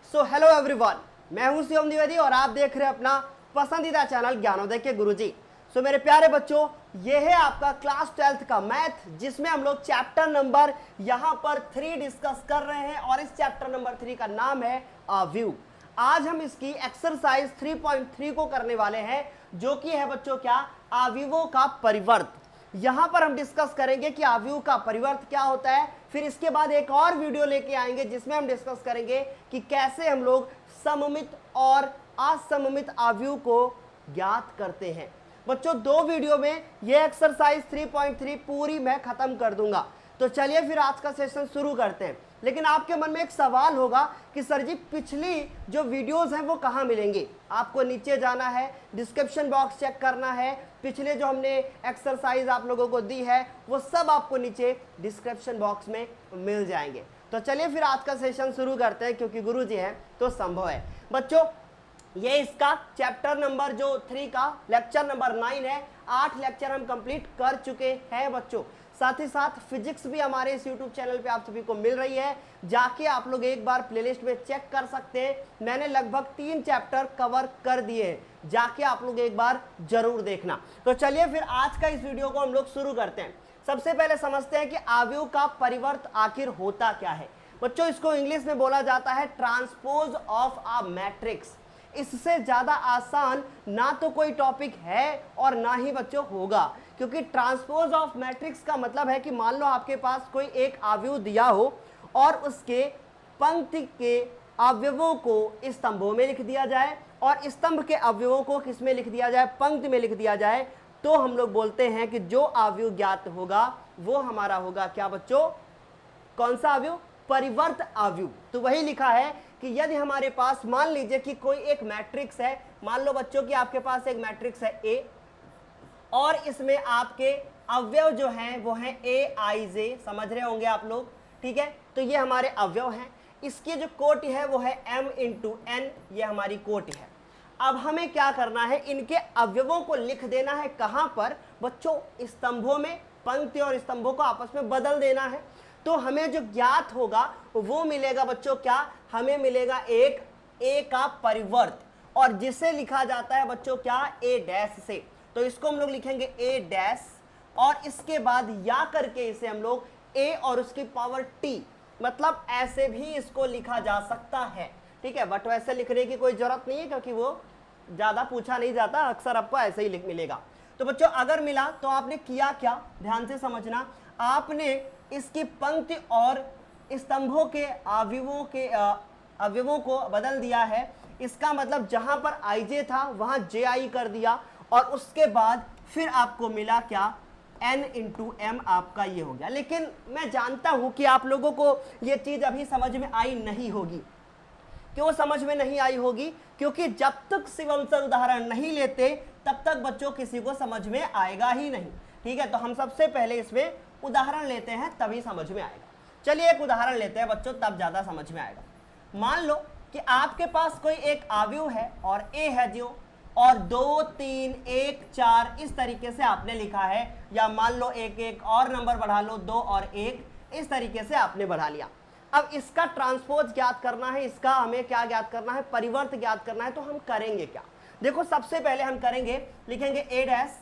So hello everyone, मैं हूं शिवम द्विवेदी और आप देख रहे हैं अपना पसंदीदा चैनल ज्ञानोदय के गुरुजी। सो मेरे प्यारे बच्चों, ये है आपका क्लास 12th का मैथ, जिसमें हम लोग चैप्टर नंबर यहां पर 3 डिस्कस कर रहे हैं और इस चैप्टर नंबर 3 का नाम है अवयव। आज हम इसकी एक्सरसाइज 3.3 को करने वाले हैं, जो कि है बच्चों क्या, अवयवों का परिवर्त। यहां पर हम डिस्कस करेंगे कि अवयव का परिवर्त क्या होता है। फिर इसके बाद एक और वीडियो लेके आएंगे जिसमें हम डिस्कस करेंगे कि कैसे हम लोग सममित और असममित अवयव को ज्ञात करते हैं। बच्चों, 2 वीडियो में ये एक्सरसाइज 3.3 पूरी मैं खत्म कर दूंगा। तो चलिए फिर आज का सेशन शुरू करते हैं। लेकिन आपके मन में एक सवाल होगा कि सर जी, पिछली जो वीडियोस हैं वो कहाँ मिलेंगी? आपको नीचे जाना है, डिस्क्रिप्शन बॉक्स चेक करना है। पिछले जो हमने एक्सरसाइज आप लोगों को दी है वो सब आपको नीचे डिस्क्रिप्शन बॉक्स में मिल जाएंगे। तो चलिए फिर आज का सेशन शुरू करते हैं, क्योंकि गुरु जी हैं तो संभव है। बच्चों, ये इसका चैप्टर नंबर जो 3 का लेक्चर नंबर 9 है। 8 लेक्चर हम कंप्लीट कर चुके हैं बच्चों। साथ ही साथ फिजिक्स भी हमारे इस यूट्यूब चैनल पे आप सभी को मिल रही है, जाके आप लोग एक बार प्लेलिस्ट में चेक कर सकते हैं। मैंने लगभग 3 चैप्टर कवर कर दिए हैं, जाके आप लोग एक बार जरूर देखना। तो चलिए फिर आज का इस वीडियो को हम लोग शुरू करते हैं। सबसे पहले समझते हैं कि अवयव का परिवर्त आखिर होता क्या है। बच्चों, इसको इंग्लिश में बोला जाता है ट्रांसपोज ऑफ अ मैट्रिक्स। इससे ज्यादा आसान ना तो कोई टॉपिक है और ना ही बच्चों होगा, क्योंकि ट्रांसपोज ऑफ मैट्रिक्स का मतलब है कि मान लो आपके पास कोई एक अवयव दिया हो और उसके पंक्ति के अवयवों को स्तंभों में लिख दिया जाए और स्तंभ के अवयवों को किस में लिख दिया जाए, पंक्ति में लिख दिया जाए। तो हम लोग बोलते हैं कि जो अवयव ज्ञात होगा वो हमारा होगा क्या बच्चों, कौन सा अवयव, परिवर्त अवयव। तो वही लिखा है कि यदि हमारे पास मान लीजिए कि कोई एक मैट्रिक्स है। मान लो बच्चों कि आपके पास एक मैट्रिक्स है ए और इसमें आपके अवयव जो हैं वो हैं ए आई जे, समझ रहे होंगे आप लोग, ठीक है। तो ये हमारे अवयव हैं। इसकी जो कोटि है वो है m × n, ये हमारी कोटि है। अब हमें क्या करना है, इनके अवयवों को लिख देना है कहां पर बच्चों, स्तंभों में। पंक्ति और स्तंभों को आपस में बदल देना है। तो हमें जो ज्ञात होगा वो मिलेगा बच्चों क्या, हमें मिलेगा एक ए का परिवर्त, और जिसे लिखा जाता है बच्चों क्या, ए डैश से। तो इसको हम लोग लिखेंगे ए डैश और इसके बाद या करके इसे हम लोग ए और उसकी पावर टी, मतलब ऐसे भी इसको लिखा जा सकता है, ठीक है। बट वैसे लिखने की कोई जरूरत नहीं है, क्योंकि वो ज्यादा पूछा नहीं जाता, अक्सर आपको ऐसे ही मिलेगा। तो बच्चों, अगर मिला तो आपने किया क्या, ध्यान से समझना। आपने इसकी पंक्ति और स्तंभों के अवयवों को बदल दिया है। इसका मतलब जहां पर आई जे था वहां जे आई कर दिया और उसके बाद फिर आपको मिला क्या, n × m आपका ये हो गया। लेकिन मैं जानता हूं कि आप लोगों को ये चीज अभी समझ में आई नहीं होगी। क्यों समझ में नहीं आई होगी? क्योंकि जब तक शिवम सर उदाहरण नहीं लेते तब तक बच्चों किसी को समझ में आएगा ही नहीं, ठीक है। तो हम सबसे पहले इसमें उदाहरण लेते हैं, तभी समझ में आएगा। चलिए एक उदाहरण लेते हैं बच्चों, तब ज्यादा समझ में आएगा। मान लो कि आपके पास कोई एक अवयव है और ए है जो, और 2 3 1 4 इस तरीके से आपने लिखा है, या मान लो एक और नंबर बढ़ा लो, 2 और 1 इस तरीके से आपने बढ़ा लिया। अब इसका ट्रांसपोज ज्ञात करना है, इसका हमें क्या ज्ञात करना है, परिवर्त ज्ञात करना है। तो हम करेंगे क्या, देखो सबसे पहले हम करेंगे, लिखेंगे ए डैश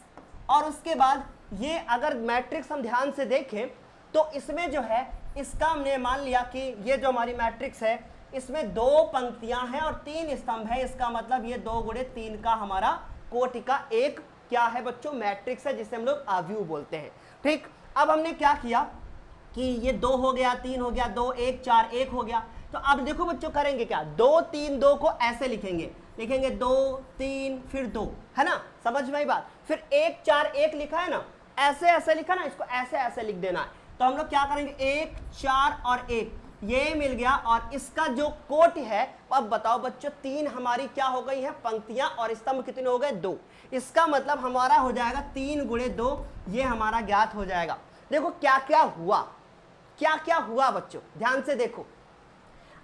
और उसके बाद ये अगर मैट्रिक्स हम ध्यान से देखें तो इसमें जो है, इसका हमने मान लिया कि ये जो हमारी मैट्रिक्स है इसमें 2 पंक्तियां हैं और 3 स्तंभ है। इसका मतलब ये 2 × 3 का हमारा कोटि का एक क्या है बच्चों, मैट्रिक्स है, जिसे हम लोग अवयव बोलते हैं, ठीक। अब हमने क्या किया कि ये 2 हो गया, 3 हो गया, 2 1 4 1 हो गया। तो अब देखो बच्चों करेंगे क्या, 2 3 2 को ऐसे लिखेंगे 2 3 फिर 2, है ना, समझ में आई बात। फिर 1 4 1 लिखा है ना, ऐसे ऐसे लिखा ना, इसको ऐसे ऐसे लिख देना है। तो हम लोग क्या करेंगे, 1 4 और 1 ये मिल गया, और इसका जो कोटि है, अब बताओ बच्चों, 3 हमारी क्या हो गई है, पंक्तियां, और स्तंभ कितने हो गए, 2। इसका मतलब हमारा हो जाएगा 3 × 2, ये हमारा ज्ञात हो जाएगा। देखो क्या क्या हुआ, क्या क्या हुआ बच्चों, ध्यान से देखो।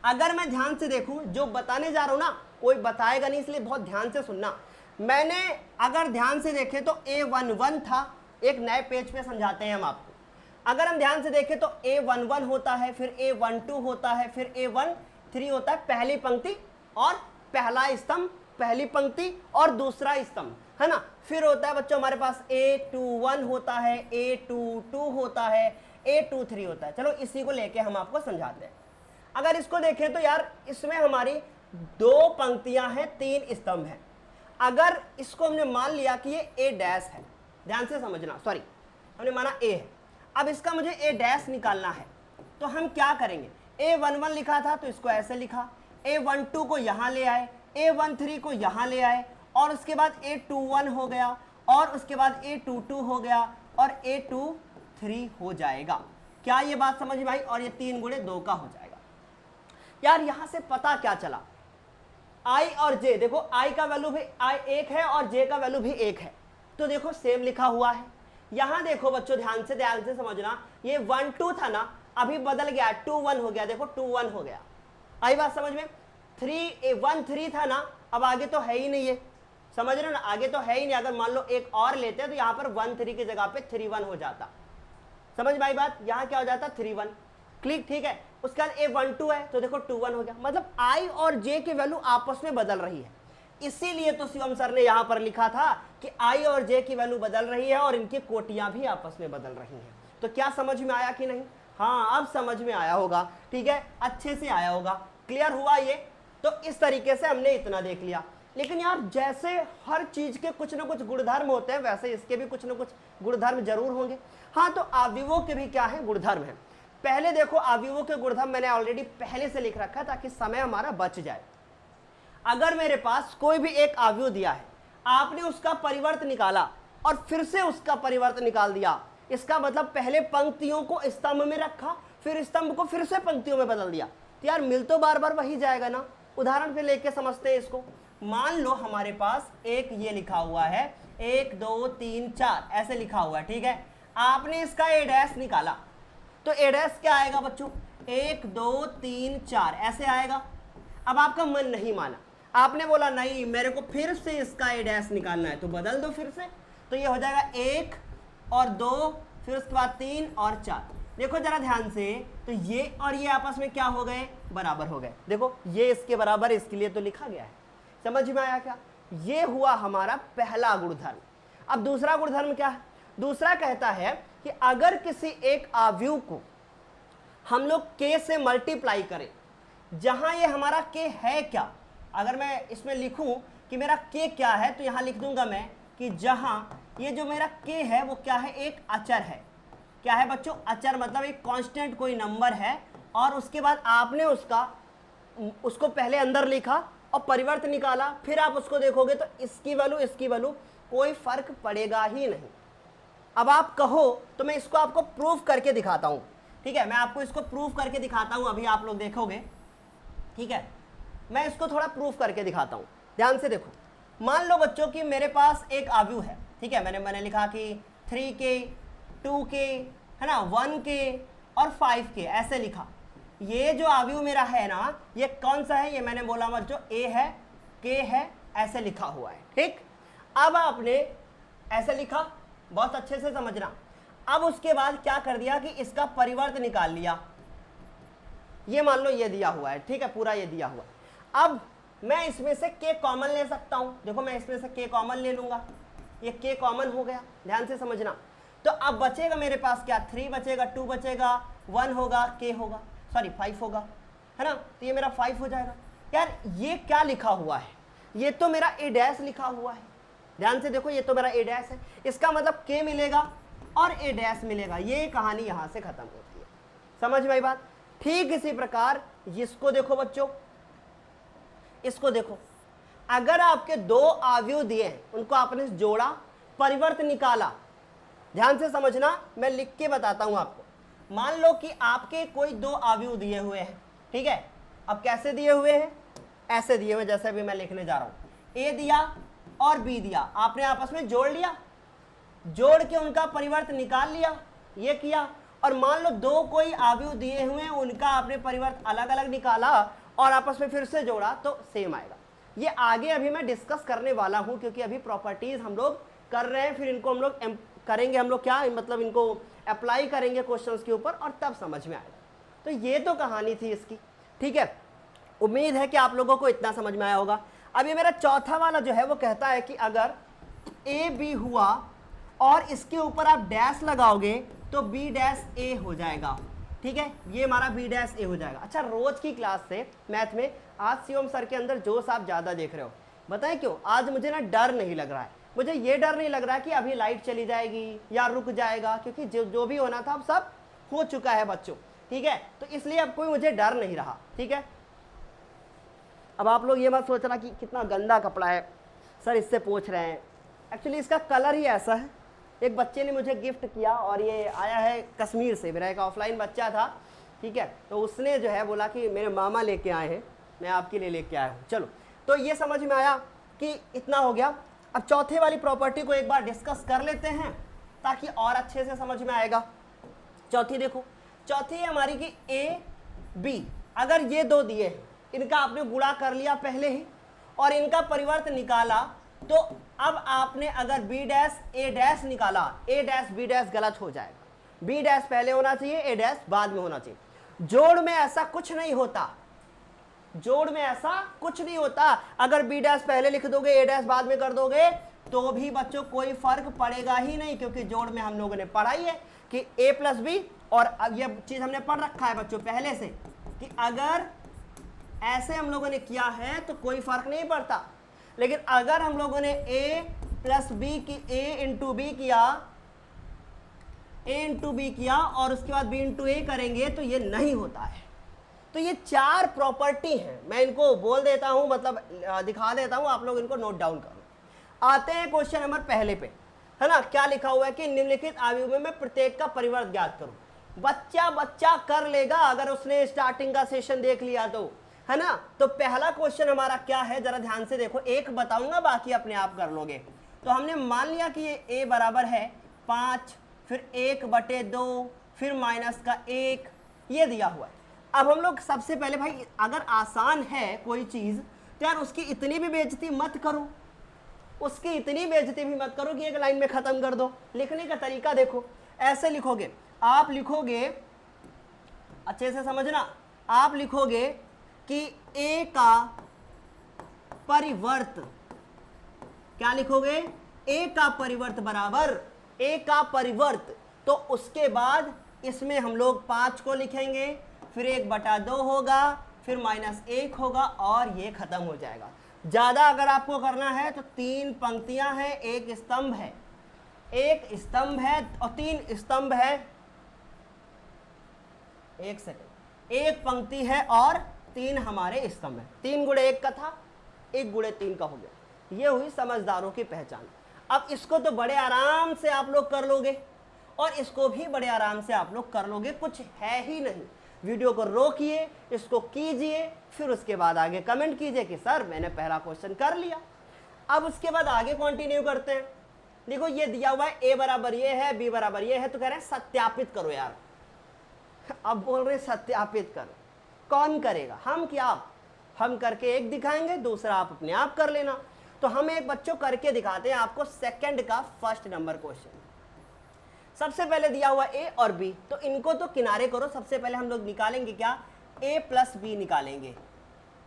अगर मैं ध्यान से देखूं, जो बताने जा रहा हूं ना कोई बताएगा नहीं, इसलिए बहुत ध्यान से सुनना। मैंने अगर ध्यान से देखे तो A11 था, एक नए पेज पे समझाते हैं हम आपको। अगर हम ध्यान से देखें तो A11 होता है, फिर A12 होता है, फिर A13 3 होता है पहली पंक्ति और पहला स्तंभ, पहली पंक्ति और दूसरा स्तंभ, है ना। फिर होता है बच्चों हमारे पास A21 होता है, A22 होता है, A23 होता है। चलो इसी को लेके हम आपको समझाते हैं। अगर इसको देखें तो यार इसमें हमारी 2 पंक्तियां हैं, 3 स्तंभ हैं। अगर इसको हमने मान लिया कि ये A डैश है, ध्यान से समझना, सॉरी हमने माना A है, अब इसका मुझे A डैश निकालना है, तो हम क्या करेंगे, A11 लिखा था तो इसको ऐसे लिखा, A12 को यहाँ ले आए, A13 को यहाँ ले आए, और उसके बाद A21 हो गया, और उसके बाद A22 हो गया, और A23 हो जाएगा। क्या ये बात समझ में आई? और ये 3 गुणे 2 का हो जाएगा। यार यहां से पता क्या चला, I और J, देखो I का वैल्यू भी I 1 है और J का वैल्यू भी 1 है, तो देखो सेम लिखा हुआ है। यहां देखो बच्चों ध्यान से समझना, ये 1 2 था ना, अभी बदल गया 2 1 हो गया, देखो 2 1 हो गया। आई बात समझ में? 1 3 था ना, अब आगे तो है ही नहीं है, समझ रहे हो ना, आगे तो है ही नहीं। अगर मान लो एक और लेते हैं तो यहाँ पर 1 3 की जगह पे 3 1 हो जाता, समझ में आई बात? यहाँ क्या हो जाता 3 1, क्लिक, ठीक है। उसके बाद A12 है तो देखो 2 1 हो गया, मतलब I और J की वैल्यू आपस में बदल रही है। इसीलिए तो शिवम सर ने यहाँ पर लिखा था कि I और J की वैल्यू बदल रही है और इनकी कोटियां भी आपस में बदल रही हैं। तो क्या समझ में आया कि नहीं? हाँ अब समझ में आया होगा, ठीक है, अच्छे से आया होगा, क्लियर हुआ ये। तो इस तरीके से हमने इतना देख लिया। लेकिन यार जैसे हर चीज के कुछ ना कुछ गुणधर्म होते हैं, वैसे इसके भी कुछ ना कुछ गुणधर्म जरूर होंगे। हाँ तो अवयवों के भी क्या है, गुणधर्म है। पहले देखो अवयवों के गुणधर्म मैंने ऑलरेडी पहले से लिख रखा है ताकि समय हमारा बच जाए। अगर मेरे पास कोई भी एक अवयव दिया है, आपने उसका परिवर्त निकाला और फिर से उसका परिवर्त निकाल दिया, इसका मतलब पहले पंक्तियों को स्तंभ में रखा, फिर स्तंभ को फिर से पंक्तियों में बदल दिया, तो यार मिल तो बार बार वही जाएगा ना। उदाहरण पे लेके समझते हैं इसको। मान लो हमारे पास एक ये लिखा हुआ है 1 2 3 4 ऐसे लिखा हुआ है, ठीक है। आपने इसका A डैश निकाला तो A डैश क्या आएगा बच्चों, 1 2 3 4 ऐसे आएगा। अब आपका मन नहीं माना, आपने बोला नहीं मेरे को फिर से इसका A डैश निकालना है, तो बदल दो फिर से, तो ये हो जाएगा 1 और 2, फिर उसके बाद 3 और 4। देखो जरा ध्यान से, तो ये और ये आपस में क्या हो गए, बराबर हो गए। देखो ये इसके बराबर, इसके लिए तो लिखा गया है। समझ में आया क्या? ये हुआ हमारा पहला गुणधर्म। अब दूसरा गुणधर्म क्या है? दूसरा कहता है कि अगर किसी एक अवयव को हम लोग k से मल्टीप्लाई करें, जहां ये हमारा k है क्या, अगर मैं इसमें लिखूं कि मेरा k क्या है, तो यहां लिख दूंगा मैं कि जहां ये जो मेरा k है वो क्या है, एक अचर है। क्या है बच्चों? अचर, मतलब एक कांस्टेंट कोई नंबर है, और उसके बाद आपने उसको पहले अंदर लिखा और परिवर्त निकाला, फिर आप उसको देखोगे तो इसकी वैल्यू कोई फर्क पड़ेगा ही नहीं। अब आप कहो तो मैं इसको आपको प्रूफ करके दिखाता हूं, ठीक है। मैं आपको इसको प्रूफ करके दिखाता हूं, अभी आप लोग देखोगे, ठीक है। मैं इसको थोड़ा प्रूफ करके दिखाता हूं, ध्यान से देखो। मान लो बच्चों कि मेरे पास एक अवयव है, ठीक है, मैंने लिखा कि 3k 2k है ना, 1k और 5k ऐसे लिखा। ये जो अवयव मेरा है ना, ये कौन सा है, ये मैंने बोला बच्चों a है, k है, ऐसे लिखा हुआ है, ठीक। अब आपने ऐसे लिखा, बहुत अच्छे से समझना। अब उसके बाद क्या कर दिया कि इसका परिवर्त निकाल लिया। ये मान लो ये दिया हुआ है, ठीक है, पूरा ये दिया हुआ। अब मैं इसमें से k कॉमन ले सकता हूं, देखो मैं इसमें से k कॉमन ले लूंगा, ये k कॉमन हो गया, ध्यान से समझना। तो अब बचेगा मेरे पास क्या, 3 बचेगा, 2 बचेगा, 1 होगा, k होगा, सॉरी 5 होगा, है ना, तो ये मेरा 5 हो जाएगा। यार ये क्या लिखा हुआ है, ये तो मेरा A डैश लिखा हुआ है, ध्यान से देखो, ये तो मेरा A डैश है, इसका मतलब k मिलेगा और A डैश मिलेगा। ये कहानी यहां से खत्म होती है, समझ में आई बात? ठीक इसी प्रकार इसको देखो बच्चों, इसको देखो, अगर आपके 2 अवयव दिए हैं, उनको आपने जोड़ा, परिवर्त निकाला, ध्यान से समझना, मैं लिख के बताता हूं आपको। मान लो कि आपके कोई 2 अवयव दिए हुए हैं, ठीक है। अब कैसे दिए हुए हैं, ऐसे दिए हुए, जैसे अभी मैं लिखने जा रहा हूं। A दिया और B दिया, आपने आपस में जोड़ लिया, जोड़ के उनका परिवर्त निकाल लिया, ये किया। और मान लो 2 कोई अवयव दिए हुए हैं, उनका आपने परिवर्त अलग अलग निकाला और आपस में फिर से जोड़ा, तो सेम आएगा। ये आगे अभी मैं डिस्कस करने वाला हूं, क्योंकि अभी प्रॉपर्टीज हम लोग कर रहे हैं, फिर इनको हम लोग करेंगे, हम लोग क्या मतलब इनको अप्लाई करेंगे क्वेश्चंस के ऊपर, और तब समझ में आएगा। तो ये तो कहानी थी इसकी, ठीक है। उम्मीद है कि आप लोगों को इतना समझ में आया होगा। अब ये मेरा चौथा वाला जो है वो कहता है कि अगर ए बी हुआ और इसके ऊपर आप डैश लगाओगे तो बी डैश ए हो जाएगा। ठीक है, ये हमारा बी डैश ए हो जाएगा। अच्छा, रोज की क्लास से मैथ में आज शिवम सर के अंदर जोश आप ज़्यादा देख रहे हो, बताएं क्यों? आज मुझे ना डर नहीं लग रहा है, मुझे ये डर नहीं लग रहा है कि अभी लाइट चली जाएगी या रुक जाएगा, क्योंकि जो भी होना था अब सब हो चुका है बच्चों। ठीक है, तो इसलिए अब कोई मुझे डर नहीं रहा। ठीक है, अब आप लोग ये मत सोचना कि कितना गंदा कपड़ा है सर, इससे पूछ रहे हैं। एक्चुअली इसका कलर ही ऐसा है। एक बच्चे ने मुझे गिफ्ट किया और ये आया है कश्मीर से, मेरा एक ऑफलाइन बच्चा था। ठीक है, तो उसने जो है बोला कि मेरे मामा लेके आए हैं, मैं आपके लिए लेके आया हूँ। चलो, तो ये समझ में आया कि इतना हो गया। अब चौथे वाली प्रॉपर्टी को एक बार डिस्कस कर लेते हैं ताकि और अच्छे से समझ में आएगा। चौथी देखो, चौथी है हमारी कि ए बी, अगर ये दो दिए हैं, इनका आपने गुणा कर लिया पहले ही और इनका परिवर्त निकाला, तो अब आपने अगर बी डैश ए डैश निकाला, ए डैश बी डैश गलत हो जाएगा। बी डैश पहले होना चाहिए, ए डैश बाद में होना चाहिए। जोड़ में ऐसा कुछ नहीं होता, जोड़ में ऐसा कुछ नहीं होता। अगर बी डैश पहले लिख दोगे, ए डैश बाद में कर दोगे, तो भी बच्चों कोई फर्क पड़ेगा ही नहीं, क्योंकि जोड़ में हम लोगों ने पढ़ाई है कि ए प्लस बी, और अब ये चीज हमने पढ़ रखा है बच्चों पहले से कि अगर ऐसे हम लोगों ने किया है तो कोई फर्क नहीं पड़ता। लेकिन अगर हम लोगों ने a प्लस बी की a इंटू बी किया, a इंटू बी किया और उसके बाद b इंटू ए करेंगे तो ये नहीं होता है। तो ये चार प्रॉपर्टी हैं, मैं इनको बोल देता हूं, मतलब दिखा देता हूं, आप लोग इनको नोट डाउन करो। आते हैं क्वेश्चन नंबर पहले पे, है ना। क्या लिखा हुआ है कि निम्नलिखित आयु में प्रत्येक का परिवर्त ज्ञात करो। बच्चा कर लेगा अगर उसने स्टार्टिंग का सेशन देख लिया तो, है ना। तो पहला क्वेश्चन हमारा क्या है, जरा ध्यान से देखो, एक बताऊंगा बाकी अपने आप कर लोगे। तो हमने मान लिया कि ये a बराबर है 5, फिर 1/2, फिर माइनस का 1, ये दिया हुआ है। अब हम लोग सबसे पहले भाई, अगर आसान है कोई चीज तो यार उसकी इतनी भी बेइज्जती मत करो, उसकी इतनी बेइज्जती भी मत करो कि एक लाइन में खत्म कर दो। लिखने का तरीका देखो, ऐसे लिखोगे, आप लिखोगे, अच्छे से समझना, आप लिखोगे कि a का परिवर्त, क्या लिखोगे, a का परिवर्त बराबर a का परिवर्त, तो उसके बाद इसमें हम लोग 5 को लिखेंगे, फिर 1/2 होगा, फिर -1 होगा और ये खत्म हो जाएगा। ज्यादा अगर आपको करना है तो 3 पंक्तियां हैं, एक स्तंभ है, एक स्तंभ है और 3 स्तंभ है, एक सेकंड, एक पंक्ति है और 3 हमारे स्तंभ है। 3 गुणे 1 का था, 1 गुणे 3 का हो गया। ये हुई समझदारों की पहचान। अब इसको तो बड़े आराम से आप लोग कर लोगे और इसको भी बड़े आराम से आप लोग कर लोगे, कुछ है ही नहीं। वीडियो को रोकिए, इसको कीजिए, फिर उसके बाद आगे कमेंट कीजिए कि सर मैंने पहला क्वेश्चन कर लिया। अब उसके बाद आगे कंटिन्यू करते हैं। देखो ये दिया हुआ है a बराबर ये है, b बराबर ये है, तो कह रहे हैं सत्यापित करो यार। अब बोल रहे सत्यापित करो, कौन करेगा, हम क्या आप? हम करके एक दिखाएंगे, दूसरा आप अपने आप कर लेना। तो हम एक बच्चों करके दिखाते हैं आपको सेकंड का फर्स्ट नंबर क्वेश्चन। सबसे पहले दिया हुआ a और b, तो इनको तो किनारे करो। सबसे पहले हम लोग निकालेंगे क्या, a प्लस बी निकालेंगे।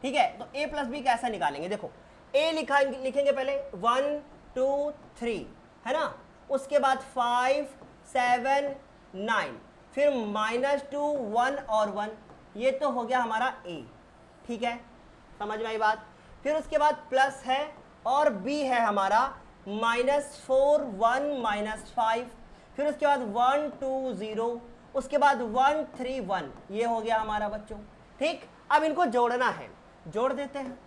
ठीक है, तो a प्लस बी कैसा निकालेंगे, देखो a लिखेंगे पहले 1 2 3, है ना। उसके बाद 5 7 9, फिर -2 1 और 1, ये तो हो गया हमारा a। ठीक है, समझ में आई बात। फिर उसके बाद प्लस है और b है हमारा -4 1 -5, फिर उसके बाद 1 2 0, उसके बाद 1 3 1, ये हो गया हमारा बच्चों। ठीक, अब इनको जोड़ना है, जोड़ देते हैं,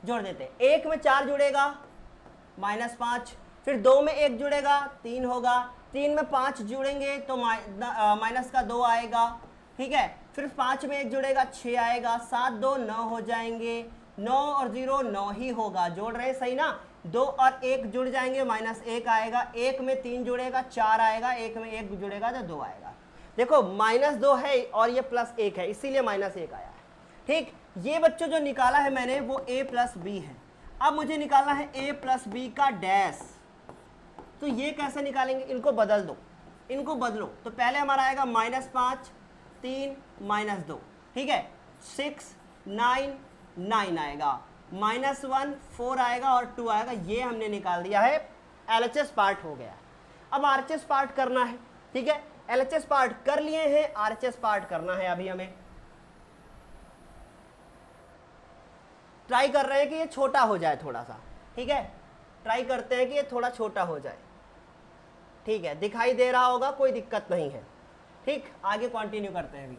जोड़ देते हैं। 1 में 4 जुड़ेगा -5, फिर 2 में 1 जुड़ेगा 3 होगा, 3 में 5 जुड़ेंगे तो माइनस का 2 आएगा। ठीक है, फिर 5 में 1 जुड़ेगा 6 आएगा, 7 2 9 हो जाएंगे, 9 और 0 9 ही होगा। जोड़ रहे सही ना, 2 और 1 जुड़ जाएंगे -1 आएगा, 1 में 3 जुड़ेगा 4 आएगा, 1 में 1 जुड़ेगा तो 2 आएगा। देखो -2 है और ये +1 है, इसीलिए -1 आया है। ठीक, ये बच्चों जो निकाला है मैंने वो a प्लस बी है। अब मुझे निकालना है a प्लस बी का डैश, तो ये कैसे निकालेंगे, इनको बदल दो, इनको बदलो। तो पहले हमारा आएगा -5 3 -2, ठीक है, 6 9 9 आएगा, -1 4 आएगा और 2 आएगा। ये हमने निकाल दिया है, LHS पार्ट हो गया। अब RHS पार्ट करना है, ठीक है। LHS पार्ट कर लिए हैं, RHS पार्ट करना है। अभी हमें ट्राई कर रहे हैं कि ये छोटा हो जाए थोड़ा सा, ठीक है। ट्राई करते हैं कि ये थोड़ा छोटा हो जाए, ठीक है। दिखाई दे रहा होगा, कोई दिक्कत नहीं है, ठीक। आगे कंटिन्यू करते हैं। अभी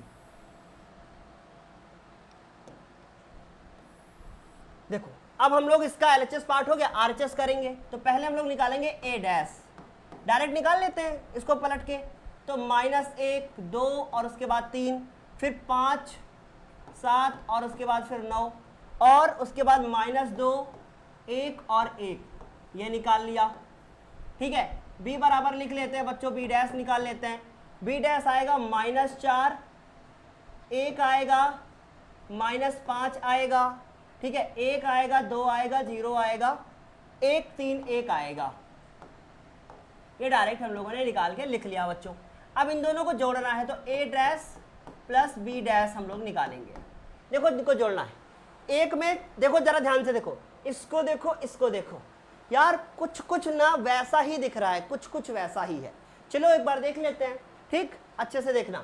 देखो, अब हम लोग इसका LHS पार्ट हो गया, RHS करेंगे। तो पहले हम लोग निकालेंगे A डैश, डायरेक्ट निकाल लेते हैं इसको पलट के। तो -1 2 और उसके बाद 3, फिर 5 7 और उसके बाद फिर 9 और उसके बाद -2 1 और 1, ये निकाल लिया, ठीक है। B बराबर लिख लेते हैं बच्चों, B डैश निकाल लेते हैं। B डैश आएगा -4, 1 आएगा, -5 आएगा, ठीक है। 1 आएगा, 2 आएगा, 0 आएगा, 1 3 1 आएगा। ये डायरेक्ट हम लोगों ने निकाल के लिख लिया बच्चों। अब इन दोनों को जोड़ना है, तो A dash plus B dash हम लोग निकालेंगे। देखो इनको जोड़ना है। एक में देखो, जरा ध्यान से देखो, इसको देखो, इसको देखो यार, कुछ कुछ ना वैसा ही दिख रहा है, कुछ कुछ वैसा ही है। चलो एक बार देख लेते हैं, ठीक, अच्छे से देखना।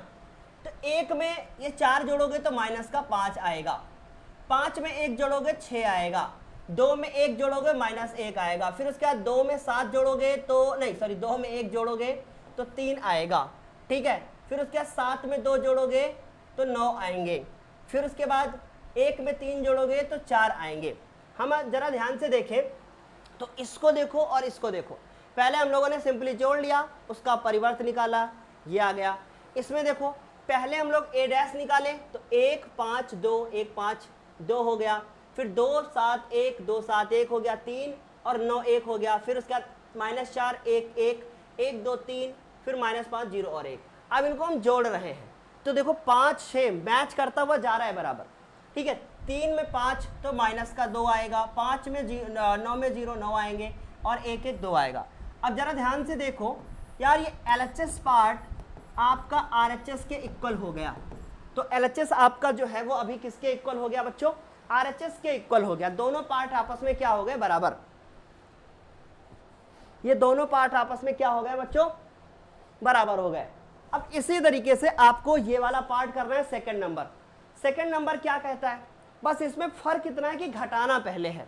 तो एक में ये 4 जोड़ोगे तो -5 आएगा, 5 में 1 जोड़ोगे 6 आएगा, 2 में 1 जोड़ोगे -1 आएगा, फिर उसके बाद 2 में 7 जोड़ोगे तो नहीं, सॉरी 2 में 1 जोड़ोगे तो 3 आएगा, ठीक है। फिर उसके बाद 7 में 2 जोड़ोगे तो 9 आएंगे, फिर उसके बाद 1 में 3 जोड़ोगे तो 4 आएंगे। हम जरा ध्यान से देखें तो इसको देखो और इसको देखो। पहले हम लोगों ने सिंपली जोड़ लिया, उसका परिवर्त निकाला, ये आ गया। इसमें देखो, पहले हम लोग A डैश निकाले तो 1 5 2 1 5 2 हो गया, फिर 2 7 1 2 7 1 हो गया, 3 और 9 1 हो गया, फिर उसके बाद -4 1 1 1 2 3, फिर -5 0 और 1। अब इनको हम जोड़ रहे हैं तो देखो 5 6 मैच करता हुआ जा रहा है बराबर, ठीक है। 3 में 5 तो -2 आएगा, 5 में 9 में 0 9 आएंगे और 1 1 2 आएगा। अब जरा ध्यान से देखो यार, ये LHS पार्ट आपका RHS के इक्वल हो गया। तो LHS आपका जो है वो अभी किसके इक्वल हो गया बच्चों? RHS के इक्वल हो गया। दोनों पार्ट आपस में क्या हो गए? बराबर। ये दोनों पार्ट आपस में क्या हो गए बच्चों? बराबर हो गए। अब इसी तरीके से आपको ये वाला पार्ट करना है सेकंड नंबर। सेकंड नंबर क्या कहता है? बस इसमें फर्क इतना है कि घटाना पहले है।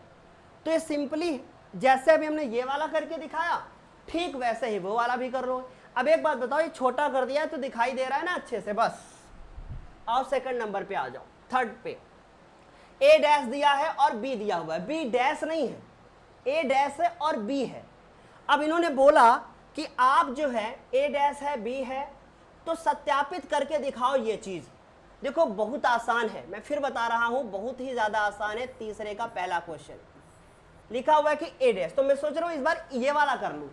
तो ये सिंपली जैसे अभी हमने ये वाला करके दिखाया, ठीक वैसे ही वो वाला भी कर लो। अब एक बात बताओ, ये छोटा कर दिया है तो दिखाई दे रहा है ना अच्छे से। बस आओ सेकंड नंबर पे आ जाओ, थर्ड पे। ए डैश दिया है और बी दिया हुआ है, बी डैश नहीं है, ए डैश है और बी है। अब इन्होंने बोला कि आप जो है ए डैश है बी है तो सत्यापित करके दिखाओ ये चीज। देखो बहुत आसान है, मैं फिर बता रहा हूं, बहुत ही ज्यादा आसान है। तीसरे का पहला क्वेश्चन लिखा हुआ है कि ए डैश, तो मैं सोच रहा हूं इस बार ये वाला कर लूं,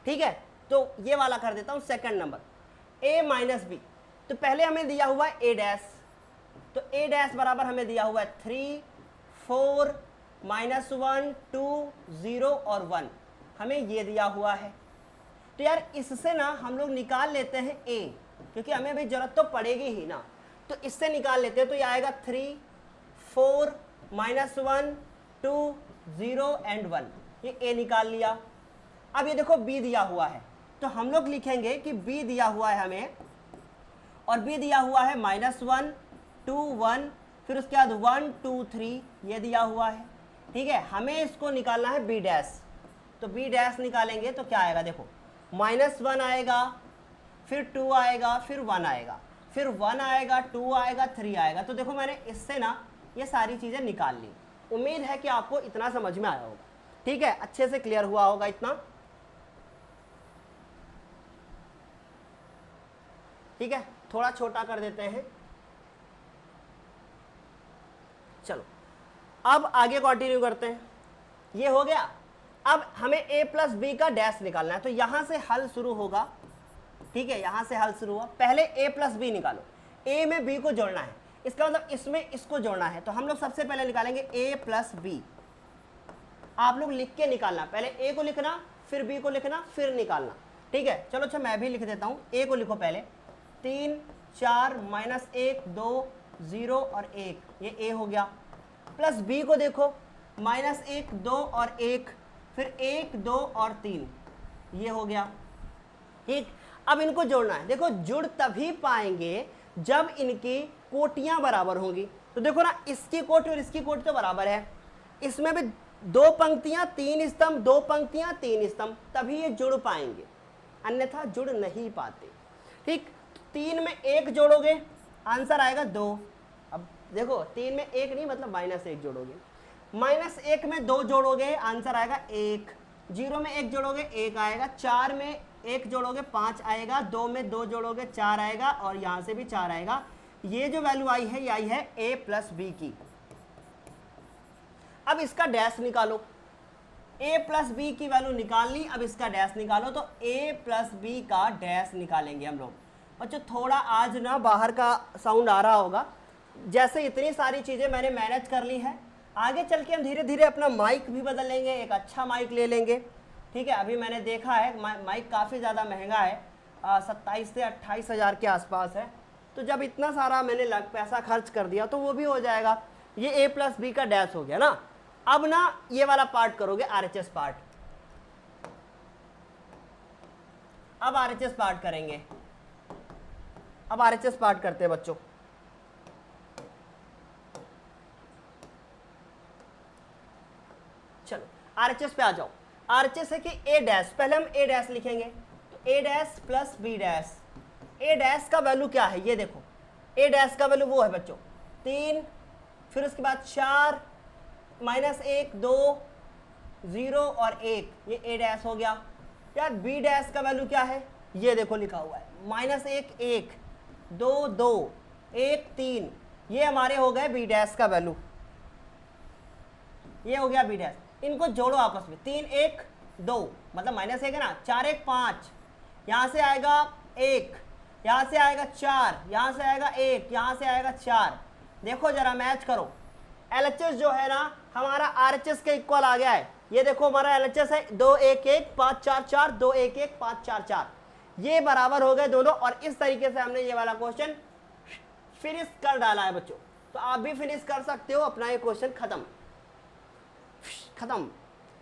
ठीक है। तो ये वाला कर देता हूं सेकंड नंबर, ए माइनस बी। तो पहले हमें दिया हुआ है ए डैश, तो ए डैश बराबर हमें दिया हुआ है 3 4 -1 2 0 और 1, हमें ये दिया हुआ है। तो यार इससे ना हम लोग निकाल लेते हैं ए, क्योंकि हमें भी जरूरत तो पड़ेगी ही ना। तो इससे निकाल लेते हैं, तो ये आएगा 3 4 -1 2 0 एंड 1, ये ए निकाल लिया। अब ये देखो बी दिया हुआ है, तो हम लोग लिखेंगे कि बी दिया हुआ है हमें, और बी दिया हुआ है -1 2 1, फिर उसके बाद 1 2 3 ये दिया हुआ है, ठीक है। हमें इसको निकालना है बी डैश, तो बी डैश निकालेंगे तो क्या आएगा? देखो -1 आएगा, फिर 2 आएगा, फिर 1 आएगा, फिर 1 आएगा, 2 आएगा, 3 आएगा। तो देखो मैंने इससे ना ये सारी चीज़ें निकाल ली। उम्मीद है कि आपको इतना समझ में आया होगा, ठीक है, अच्छे से क्लियर हुआ होगा इतना, ठीक है। थोड़ा छोटा कर देते हैं, चलो अब आगे कंटिन्यू करते हैं। ये हो गया। अब हमें a प्लस बी का डैश निकालना है, तो यहां से हल शुरू होगा, ठीक है। यहां से हल शुरू हुआ, पहले a प्लस बी निकालो, a में b को जोड़ना है, इसका मतलब इसमें इसको जोड़ना है। तो हम लोग सबसे पहले निकालेंगे a प्लस बी। आप लोग लिख के निकालना, पहले a को लिखना, फिर b को लिखना, फिर निकालना, ठीक है। चलो अच्छा मैं भी लिख देता हूं, a को लिखो पहले, 3 4 -1 2 0 और 1, ये a हो गया। प्लस b को देखो, -1 2 और 1, फिर 1 2 और 3, ये हो गया। ठीक, अब इनको जोड़ना है। देखो जुड़ तभी पाएंगे जब इनकी कोटियां बराबर होंगी। तो देखो ना, इसकी कोटि और इसकी कोटि तो बराबर है, इसमें भी 2 पंक्तियां 3 स्तंभ, 2 पंक्तियां 3 स्तंभ, तभी ये जुड़ पाएंगे, अन्यथा जुड़ नहीं पाते। ठीक, 3 में 1 जोड़ोगे आंसर आएगा 2। अब देखो 3 में 1 नहीं, मतलब -1 जोड़ोगे, -1 में 2 जोड़ोगे आंसर आएगा 1, 0 में 1 जोड़ोगे 1 आएगा, 4 में 1 जोड़ोगे 5 आएगा, 2 में 2 जोड़ोगे 4 आएगा, और यहां से भी 4 आएगा। ये जो वैल्यू आई है, ये आई है a प्लस बी की। अब इसका डैश निकालो, a प्लस बी की वैल्यू निकाल ली, अब इसका डैश निकालो। तो a प्लस बी का डैश निकालेंगे हम लोग। बच्चों थोड़ा आज ना बाहर का साउंड आ रहा होगा, जैसे इतनी सारी चीजें मैंने मैनेज कर ली है, आगे चल के हम धीरे धीरे अपना माइक भी बदल लेंगे, एक अच्छा माइक ले लेंगे। ठीक है, अभी मैंने देखा है माइक काफ़ी ज़्यादा महंगा है, 27 से 28 हज़ार के आसपास है। तो जब इतना सारा मैंने पैसा खर्च कर दिया तो वो भी हो जाएगा। ये a प्लस बी का डैश हो गया ना। अब ना ये वाला पार्ट करोगे, RHS पार्ट। अब RHS पार्ट करेंगे, अब RHS पार्ट करते हैं बच्चों। चलो RHS पे आ जाओ। RHS है कि a डैश, पहले हम a डैश लिखेंगे, तो a dash plus b dash. a dash का वैल्यू क्या है, ये देखो, a डैश का वैल्यू वो है बच्चों 3, फिर उसके बाद 4, -1 2 0 और 1, ये a डैश हो गया। यार b डैश का वैल्यू क्या है, ये देखो लिखा हुआ है, -1 1 2 2 1 3, ये हमारे हो गए b डैश का वैल्यू, ये हो गया b डैश। इनको जोड़ो आपस में, 3 1 2, मतलब -1 है ना, 4 1 5, यहां से आएगा 1, यहां से आएगा 4, यहां से आएगा 1, यहां से आएगा 4। देखो जरा मैच करो, LHS जो है ना हमारा RHS के इक्वल आ गया है। ये देखो हमारा LHS है 2 1 1 5 4 4, 2 1 1 5 4 4, ये बराबर हो गए दोनों। और इस तरीके से हमने ये वाला क्वेश्चन फिनिश कर डाला है बच्चों। तो आप भी फिनिश कर सकते हो अपना ये क्वेश्चन, खत्म।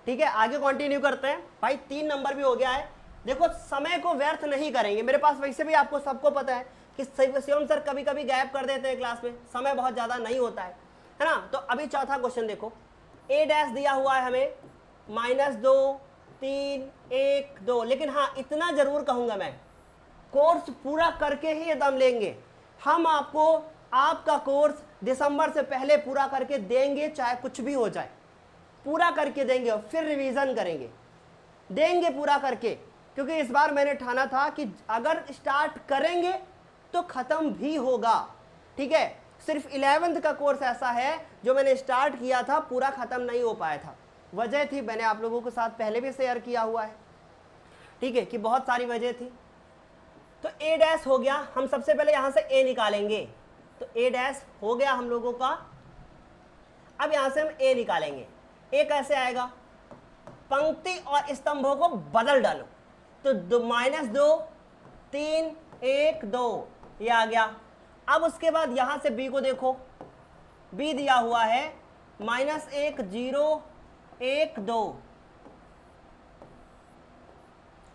ठीक है, आगे कंटिन्यू करते हैं भाई। 3 नंबर भी हो गया है। देखो समय को व्यर्थ नहीं करेंगे, मेरे पास वैसे भी आपको सबको पता है कि शिवम सर कभी कभी गायब कर देते हैं क्लास में, समय बहुत ज्यादा नहीं होता है ना। तो अभी चौथा क्वेश्चन देखो, a डैश दिया हुआ है हमें -2 3 1 2, लेकिन हाँ इतना जरूर कहूंगा मैं, कोर्स पूरा करके ही दम लेंगे हम। आपको आपका कोर्स दिसंबर से पहले पूरा करके देंगे, चाहे कुछ भी हो जाए, पूरा करके देंगे और फिर रिवीजन करेंगे, देंगे पूरा करके। क्योंकि इस बार मैंने ठाना था कि अगर स्टार्ट करेंगे तो खत्म भी होगा। ठीक है, सिर्फ 11th का कोर्स ऐसा है जो मैंने स्टार्ट किया था, पूरा खत्म नहीं हो पाया था। वजह थी, मैंने आप लोगों के साथ पहले भी शेयर किया हुआ है, ठीक है, कि बहुत सारी वजह थी। तो a डैश हो गया, हम सबसे पहले यहां से a निकालेंगे, तो a डैश हो गया हम लोगों का। अब यहां से हम a निकालेंगे, a कैसे आएगा, पंक्ति और स्तंभों को बदल डालो, तो -2 3 1 2, ये आ गया। अब उसके बाद यहां से b को देखो, b दिया हुआ है -1 0 1 2।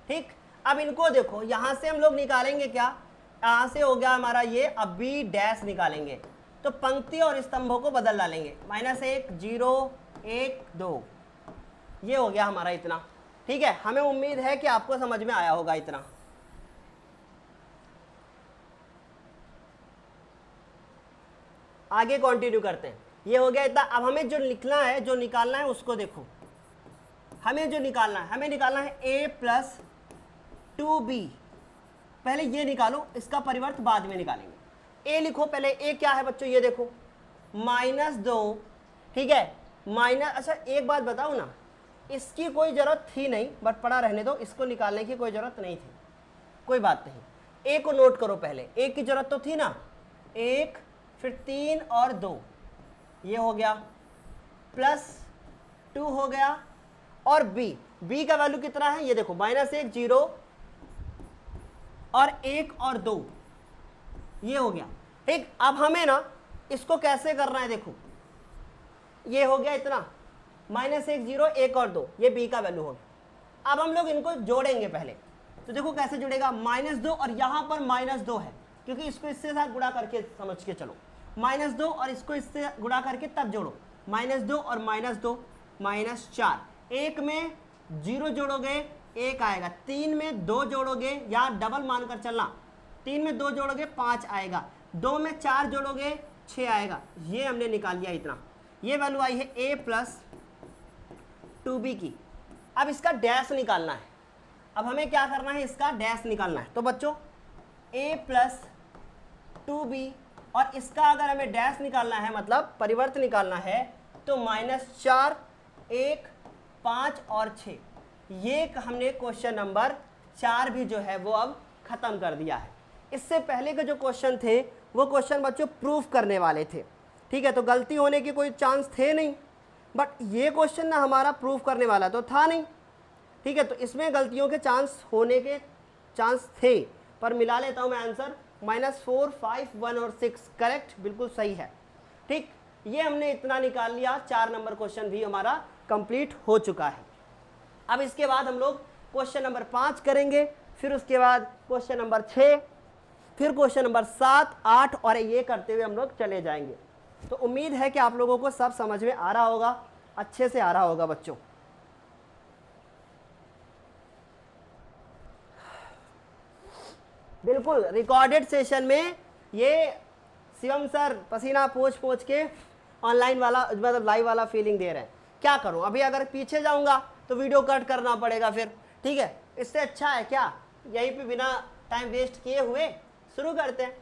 ठीक, अब इनको देखो, यहां से हम लोग निकालेंगे क्या, यहां से हो गया हमारा ये, अब b डैश निकालेंगे, तो पंक्ति और स्तंभों को बदल डालेंगे, -1 0 1 2, ये हो गया हमारा इतना। ठीक है, हमें उम्मीद है कि आपको समझ में आया होगा इतना। आगे कंटिन्यू करते हैं, ये हो गया इतना। अब हमें जो लिखना है, जो निकालना है उसको देखो, हमें जो निकालना है, हमें निकालना है a प्लस 2b। पहले ये निकालो, इसका परिवर्त बाद में निकालेंगे। a लिखो पहले, a क्या है बच्चों, ये देखो -2। ठीक है, अच्छा एक बात बताओ ना, इसकी कोई जरूरत थी नहीं, बट पड़ा रहने दो, इसको निकालने की कोई जरूरत नहीं थी, कोई बात नहीं। a को नोट करो पहले, a की जरूरत तो थी ना, 1 फिर 3 और 2, ये हो गया, +2 हो गया। और b का वैल्यू कितना है, ये देखो -1 0 और 1 और 2, ये हो गया। ठीक, अब हमें ना इसको कैसे करना है, देखो ये हो गया इतना, -1 0 1 और 2, ये b का वैल्यू हो गया। अब हम लोग इनको जोड़ेंगे पहले, तो देखो कैसे जुड़ेगा, -2 और यहाँ पर -2 है, क्योंकि इसको इससे साथ गुणा करके समझ के चलो, -2 और इसको इससे गुणा करके तब जोड़ो, -2 और -2 -4, 1 में 0 जोड़ोगे 1 आएगा, 3 में 2 जोड़ोगे या डबल मानकर चलना, 3 में 2 जोड़ोगे 5 आएगा, 2 में 4 जोड़ोगे 6 आएगा। ये हमने निकाल लिया इतना, ये वैल्यू आई है a + 2b की। अब इसका डैश निकालना है, अब हमें क्या करना है, इसका डैश निकालना है। तो बच्चों a + 2b और इसका अगर हमें डैश निकालना है, मतलब परिवर्त निकालना है, तो -4 1 5 और 6, ये हमने क्वेश्चन नंबर 4 भी जो है वो अब खत्म कर दिया है। इससे पहले के जो क्वेश्चन थे वो क्वेश्चन बच्चों प्रूफ करने वाले थे, ठीक है, तो गलती होने के कोई चांस थे नहीं, बट ये क्वेश्चन ना हमारा प्रूफ करने वाला तो था नहीं, ठीक है, तो इसमें गलतियों के चांस होने के चांस थे, पर मिला लेता हूँ मैं आंसर, -4 5 1 और 6 करेक्ट, बिल्कुल सही है। ठीक, ये हमने इतना निकाल लिया, 4 नंबर क्वेश्चन भी हमारा कंप्लीट हो चुका है। अब इसके बाद हम लोग क्वेश्चन नंबर 5 करेंगे, फिर उसके बाद क्वेश्चन नंबर 6, फिर क्वेश्चन नंबर 7 8 और ये करते हुए हम लोग चले जाएंगे। तो उम्मीद है कि आप लोगों को सब समझ में आ रहा होगा, अच्छे से आ रहा होगा बच्चों। बिल्कुल रिकॉर्डेड सेशन में ये शिवम सर पसीना पोंछ के ऑनलाइन वाला मतलब लाइव वाला फीलिंग दे रहे हैं। क्या करूं, अभी अगर पीछे जाऊंगा तो वीडियो कट करना पड़ेगा फिर, ठीक है, इससे अच्छा है क्या यहीं पे बिना टाइम वेस्ट किए हुए शुरू करते हैं।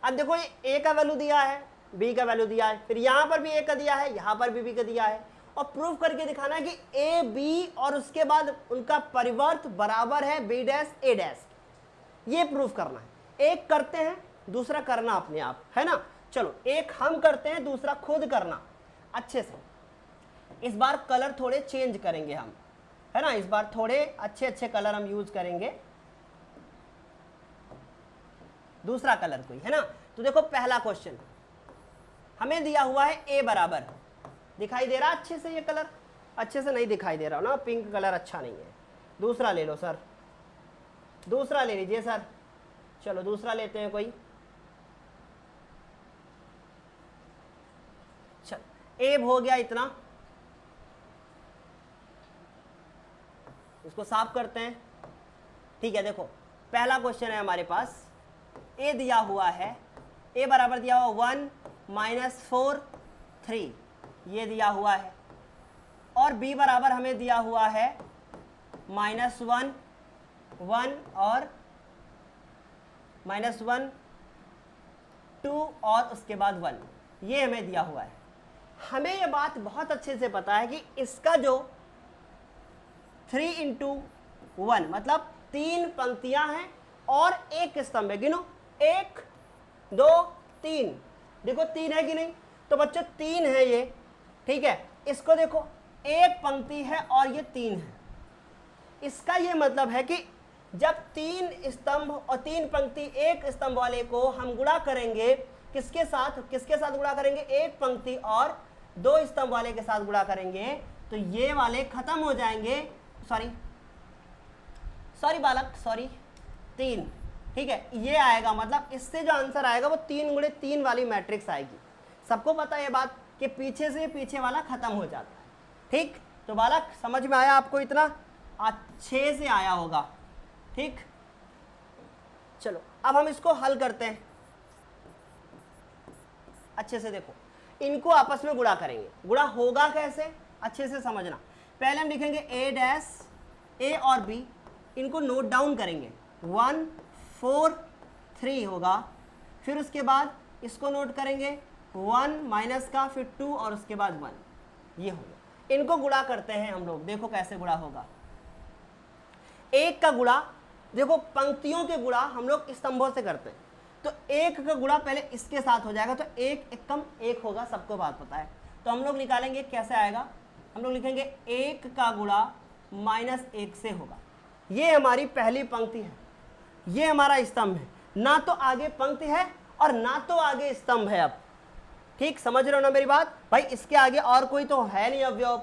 अब देखो ये a का वैल्यू दिया है, b का वैल्यू दिया है, फिर यहाँ पर भी a का दिया है, यहाँ पर भी b का दिया है, और प्रूफ करके दिखाना है कि a b और उसके बाद उनका परिवर्त बराबर है b डैश a डैश, ये प्रूफ करना है। एक करते हैं, दूसरा करना अपने आप, है ना। चलो एक हम करते हैं, दूसरा खुद करना अच्छे से। इस बार कलर थोड़े चेंज करेंगे हम, है ना, इस बार थोड़े अच्छे अच्छे कलर हम यूज करेंगे, दूसरा कलर कोई, है ना। तो देखो पहला क्वेश्चन हमें दिया हुआ है a बराबर, दिखाई दे रहा अच्छे से, ये कलर अच्छे से नहीं दिखाई दे रहा ना, पिंक कलर अच्छा नहीं है। दूसरा ले लो सर, दूसरा ले लीजिए सर, चलो दूसरा लेते हैं कोई, चलो a हो गया इतना, इसको साफ करते हैं, ठीक है। देखो पहला क्वेश्चन है हमारे पास, a दिया हुआ है, a बराबर दिया हुआ 1 -4 3, ये दिया हुआ है, और b बराबर हमें दिया हुआ है -1 1 और -1 2 और उसके बाद 1, ये हमें दिया हुआ है। हमें ये बात बहुत अच्छे से पता है कि इसका जो 3 × 1 मतलब 3 पंक्तियां हैं और एक स्तंभ है, गिनो 1 2 3, देखो 3 है कि नहीं, तो बच्चों 3 है ये, ठीक है। इसको देखो एक पंक्ति है और ये 3 है, इसका ये मतलब है कि जब 3 स्तंभ और 3 पंक्ति एक स्तंभ वाले को हम गुणा करेंगे, किसके साथ गुणा करेंगे, एक पंक्ति और 2 स्तंभ वाले के साथ गुणा करेंगे, तो ये वाले खत्म हो जाएंगे, सॉरी बालक, सॉरी 3, ठीक है, ये आएगा, मतलब इससे जो आंसर आएगा वो 3 × 3 वाली मैट्रिक्स आएगी। सबको पता है ये बात कि पीछे से पीछे वाला खत्म हो जाता है, ठीक। तो बालक समझ में आया आपको, इतना अच्छे से आया होगा, ठीक। चलो अब हम इसको हल करते हैं अच्छे से। देखो इनको आपस में गुणा करेंगे, गुणा होगा कैसे अच्छे से समझना। पहले हम लिखेंगे a डैश, a और b, इनको नोट डाउन करेंगे, 1 4 3 होगा, फिर उसके बाद इसको नोट करेंगे 1 माइनस का, फिर 2 और उसके बाद 1, ये होगा। इनको गुणा करते हैं हम लोग, देखो कैसे गुणा होगा। एक का गुणा, देखो पंक्तियों के गुणा हम लोग स्तंभों से करते हैं, तो एक का गुणा पहले इसके साथ हो जाएगा, तो एक एकम 1 होगा, सबको बात पता है। तो हम लोग निकालेंगे कैसे आएगा, हम लोग लिखेंगे 1 का गुणा -1 से होगा। ये हमारी पहली पंक्ति है, ये हमारा स्तंभ है, ना तो आगे पंक्ति है और ना तो आगे स्तंभ है। अब ठीक, समझ रहे हो ना मेरी बात भाई? इसके आगे और कोई तो है नहीं अवयव।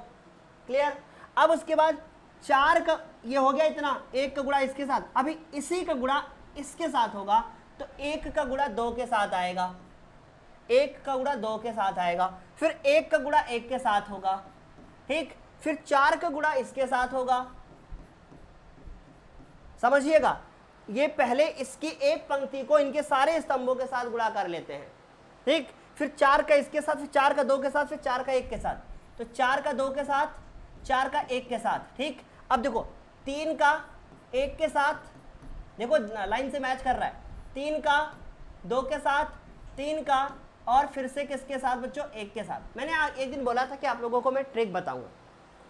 क्लियर? अब उसके बाद 4 का ये हो गया इतना, 1 का गुणा इसके साथ, अभी इसी का गुणा इसके साथ होगा तो 1 का गुणा 2 के साथ आएगा, 1 का गुणा 2 के साथ आएगा, फिर 1 का गुणा 1 के साथ होगा, ठीक, फिर 4 का गुणा इसके साथ होगा। समझिएगा, ये पहले इसकी एक पंक्ति को इनके सारे स्तंभों के साथ गुणा कर लेते हैं, ठीक, फिर 4 का इसके साथ, फिर 4 का 2 के साथ, फिर 4 का 1 के साथ, तो 4 का 2 के साथ, 4 का 1 के साथ, ठीक। अब देखो 3 का 1 के साथ, देखो लाइन से मैच कर रहा है, 3 का 2 के साथ, 3 का और फिर से किसके साथ बच्चों? 1 के साथ। मैंने एक दिन बोला था कि आप लोगों को मैं ट्रिक बताऊंगा।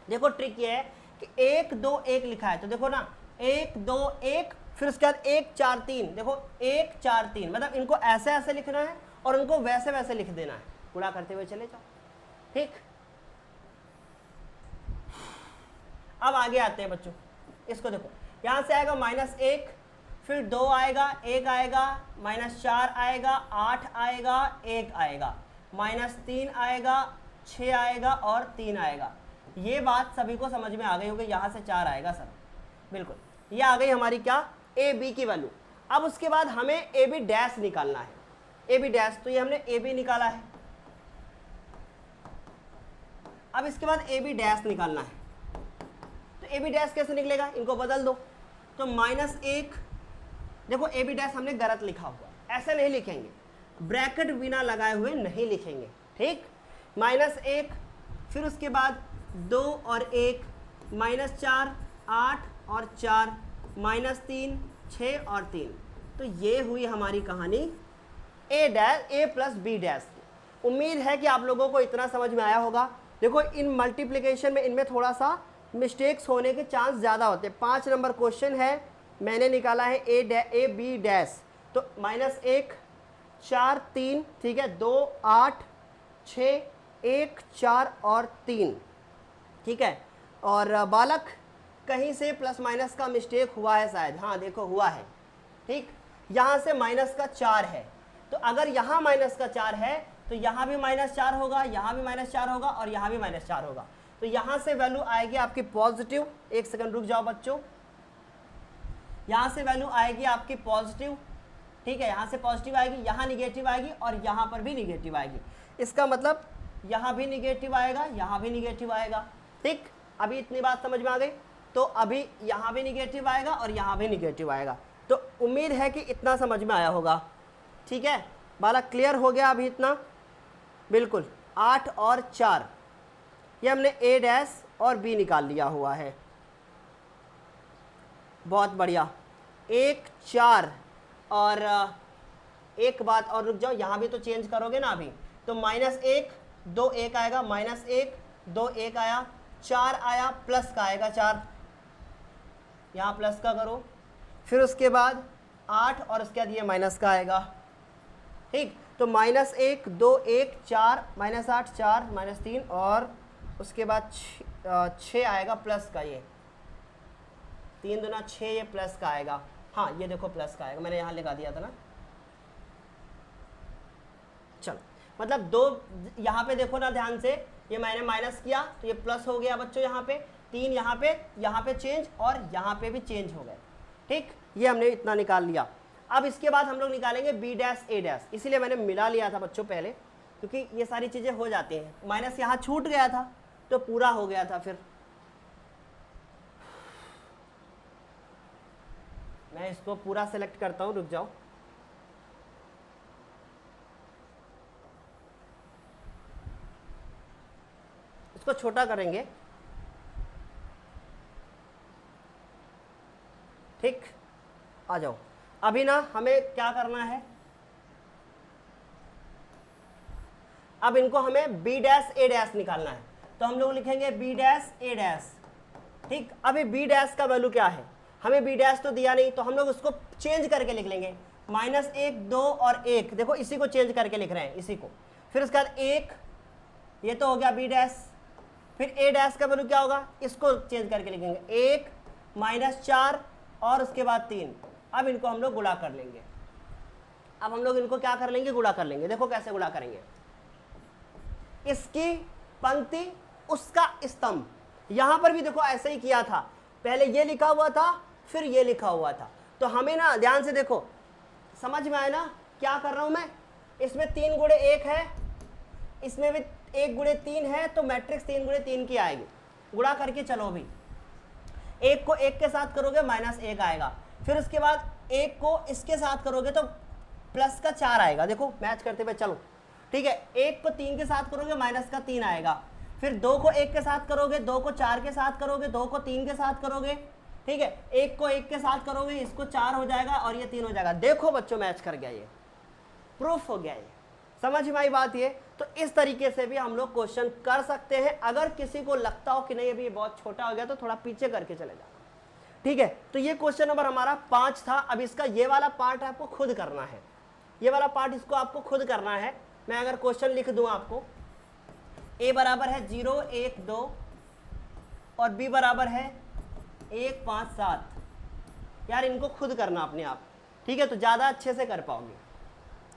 देखो ट्रिक ये है कि 1 2 1 लिखा है तो देखो ना 1 2 1, फिर उसके बाद 1 4 3, देखो 1 4 3, मतलब इनको ऐसे ऐसे लिखना है और उनको वैसे वैसे लिख देना है, गुणा करते हुए चले जाओ, ठीक। अब आगे आते हैं बच्चों, इसको देखो, यहां से आएगा -1, फिर 2 आएगा, 1 आएगा, -4 आएगा, 8 आएगा, 1 आएगा, -3 आएगा, 6 आएगा और 3 आएगा। ये बात सभी को समझ में आ गई होगी, यहां से 4 आएगा सर, बिल्कुल। ये आ गई हमारी क्या? ए बी की वैल्यू। अब उसके बाद हमें ए बी डैश निकालना है, ए बी डैश, तो ये हमने ए बी निकाला है। अब इसके बाद ए बी डैश निकालना है, तो ए बी डैश कैसे निकलेगा? इनको बदल दो, तो -1, देखो ए बी डैश हमने गलत लिखा हुआ, ऐसे नहीं लिखेंगे, ब्रैकेट बिना लगाए हुए नहीं लिखेंगे, ठीक। -1, फिर उसके बाद 2 और 1, -4 8 और 4, -3 6 और 3, तो ये हुई हमारी कहानी ए डैश ए प्लस बी डैश की। उम्मीद है कि आप लोगों को इतना समझ में आया होगा। देखो इन मल्टीप्लिकेशन में इनमें थोड़ा सा मिस्टेक्स होने के चांस ज़्यादा होते हैं। 5 नंबर क्वेश्चन है, मैंने निकाला है ए बी डैश, तो -1 4 3, ठीक है, 2 8 6 1 4 और 3, ठीक है। और बालक कहीं से प्लस माइनस का मिस्टेक हुआ है शायद, हाँ देखो हुआ है, ठीक। यहाँ से -4 है, तो अगर यहाँ -4 है तो यहाँ भी -4 होगा, यहाँ भी -4 होगा और यहाँ भी -4 होगा, तो यहाँ से वैल्यू आएगी आपकी पॉजिटिव। एक सेकंड रुक जाओ बच्चों, यहाँ से वैल्यू आएगी आपकी पॉजिटिव, ठीक है, यहाँ से पॉजिटिव आएगी, यहाँ निगेटिव आएगी और यहाँ पर भी निगेटिव आएगी। इसका मतलब यहाँ भी निगेटिव आएगा, यहाँ भी निगेटिव आएगा, ठीक। अभी इतनी बात समझ में आ गई? तो अभी यहाँ भी निगेटिव आएगा और यहाँ भी निगेटिव आएगा। तो उम्मीद है कि इतना समझ में आया होगा, ठीक है। बालक क्लियर हो गया अभी इतना? बिल्कुल। 8 और 4 ये हमने ए डैश और बी निकाल लिया हुआ है, बहुत बढ़िया। 1 4 और एक बात और रुक जाओ, यहाँ भी तो चेंज करोगे ना अभी, तो -1 2 1 आएगा, -1 2 1 आया, 4 आया, प्लस का आएगा 4, यहाँ प्लस का करो, फिर उसके बाद 8 और उसके बाद ये माइनस का आएगा, ठीक। तो -1 2 1 4 -8 4 -3 और उसके बाद 6 आएगा प्लस का, ये 3 दूना 6, ये प्लस का आएगा, हाँ ये देखो प्लस का आएगा, मैंने यहाँ लिखा दिया था ना। चलो मतलब 2 यहाँ पे देखो ना ध्यान से, ये मैंने माइनस किया तो ये प्लस हो गया बच्चों, यहाँ पे 3, यहाँ पे चेंज और यहाँ पे भी चेंज हो गए, ठीक। ये हमने इतना निकाल लिया। अब इसके बाद हम लोग निकालेंगे बी डैश ए डैश, इसीलिए मैंने मिला लिया था बच्चों पहले, क्योंकि ये सारी चीज़ें हो जाती हैं। माइनस यहाँ छूट गया था तो पूरा हो गया था। फिर मैं इसको पूरा सेलेक्ट करता हूँ, रुक जाओ। इसको छोटा करेंगे, ठीक। आ जाओ, अभी ना हमें क्या करना है, अब इनको हमें बी डैश ए डैश निकालना है, तो हम लोग लिखेंगे बी डैश ए डैश, ठीक। अभी बी डैश का वैल्यू क्या है, हमें बी डैश तो दिया नहीं, तो हम लोग उसको चेंज करके लिख लेंगे, -1 2 और 1, देखो इसी को चेंज करके लिख रहे हैं, इसी को। फिर उसके बाद 1, ये तो हो गया बी डैश। फिर ए डैश का वैल्यू क्या होगा, इसको चेंज करके लिखेंगे, 1 -4 और उसके बाद 3। अब इनको हम लोग गुणा कर लेंगे। अब हम लोग इनको क्या कर लेंगे, गुणा कर लेंगे। देखो कैसे गुणा करेंगे, इसकी पंक्ति, उसका स्तंभ। यहां पर भी देखो ऐसे ही किया था, पहले ये लिखा हुआ था फिर ये लिखा हुआ था। तो हमें ना ध्यान से देखो, समझ में आया ना क्या कर रहा हूं मैं। इसमें 3 गुणे 1 है, इसमें भी 1 गुणे 3 है, तो मैट्रिक्स 3 गुणे 3 की आएगी। गुणा करके चलो भी, 1 को 1 के साथ करोगे -1 आएगा, फिर उसके बाद 1 को इसके साथ करोगे तो प्लस का 4 आएगा। देखो मैच करते हुए चलो, ठीक है। 1 को 3 के साथ करोगे -3 आएगा, फिर 2 को 1 के साथ करोगे, 2 को 4 के साथ करोगे, 2 को 3 के साथ करोगे, ठीक है। 1 को 1 के साथ करोगे, इसको 4 हो जाएगा और ये 3 हो जाएगा। देखो बच्चों मैच कर गया, ये प्रूफ हो गया। ये समझ में आई बात। ये तो इस तरीके से भी हम लोग क्वेश्चन कर सकते हैं। अगर किसी को लगता हो कि नहीं अभी ये बहुत छोटा हो गया तो थोड़ा पीछे करके चले जाना, ठीक है। तो ये क्वेश्चन नंबर हमारा 5 था। अब इसका ये वाला पार्ट आपको खुद करना है, ये वाला पार्ट इसको आपको खुद करना है। मैं अगर क्वेश्चन लिख दूं आपको, a बराबर है 0 1 2 और b बराबर है 1 5 7। यार इनको खुद करना अपने आप, ठीक है, तो ज़्यादा अच्छे से कर पाओगे।